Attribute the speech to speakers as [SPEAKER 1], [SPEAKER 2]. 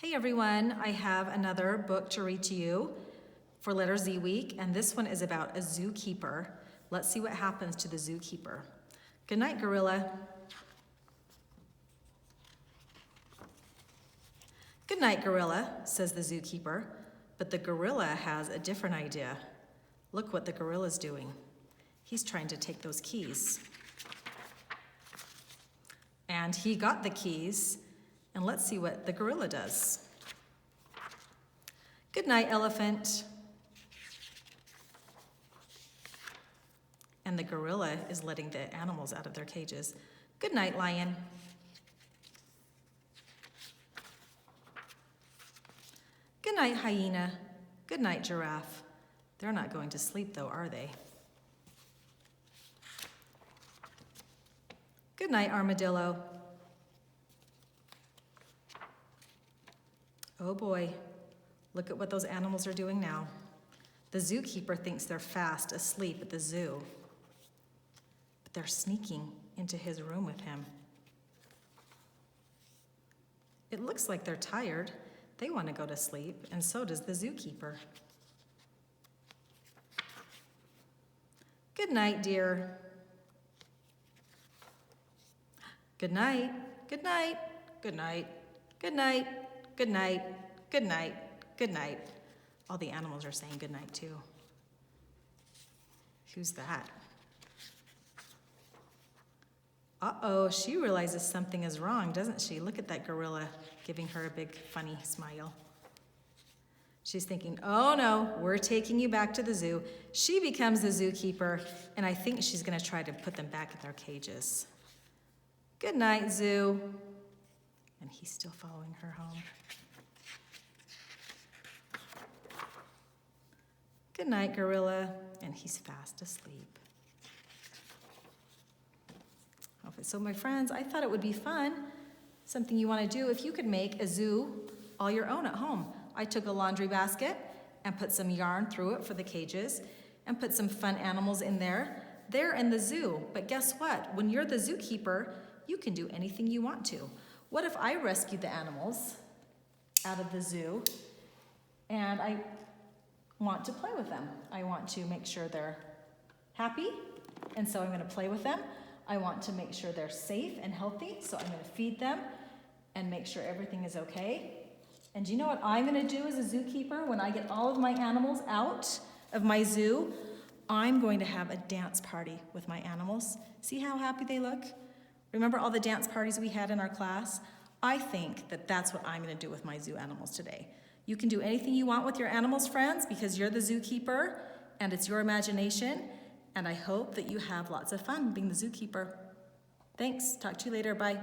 [SPEAKER 1] Hey everyone, I have another book to read to you for Letter Z week, and this one is about a zookeeper. Let's see what happens to the zookeeper. Good night, gorilla. Good night, gorilla, says the zookeeper, but the gorilla has a different idea. Look what the gorilla's doing. He's trying to take those keys. And he got the keys, and let's see what the gorilla does. Good night, elephant. And the gorilla is letting the animals out of their cages. Good night, lion. Good night, hyena. Good night, giraffe. They're not going to sleep though, are they? Good night, armadillo. Oh boy, look at what those animals are doing now. The zookeeper thinks they're fast asleep at the zoo, but they're sneaking into his room with him. It looks like they're tired. They want to go to sleep, and so does the zookeeper. Good night, dear. Good night, good night, good night, good night, good night, good night, good night. All the animals are saying good night too. Who's that? Uh-oh, she realizes something is wrong, doesn't she? Look at that gorilla giving her a big funny smile. She's thinking, oh no, we're taking you back to the zoo. She becomes the zookeeper, and I think she's gonna try to put them back in their cages. Good night, zoo. And he's still following her home. Good night, gorilla. And he's fast asleep. Okay, so my friends, I thought it would be fun, something you want to do, if you could make a zoo all your own at home. I took a laundry basket and put some yarn through it for the cages and put some fun animals in there. They're in the zoo, but guess what? When you're the zookeeper, you can do anything you want to. What if I rescued the animals out of the zoo and I want to play with them? I want to make sure they're happy, and so I'm going to play with them. I want to make sure they're safe and healthy, so I'm going to feed them and make sure everything is okay. And do you know what I'm going to do as a zookeeper when I get all of my animals out of my zoo? I'm going to have a dance party with my animals. See how happy they look? Remember all the dance parties we had in our class? I think that that's what I'm going to do with my zoo animals today. You can do anything you want with your animals, friends, because you're the zookeeper and it's your imagination. And I hope that you have lots of fun being the zookeeper. Thanks. Talk to you later. Bye.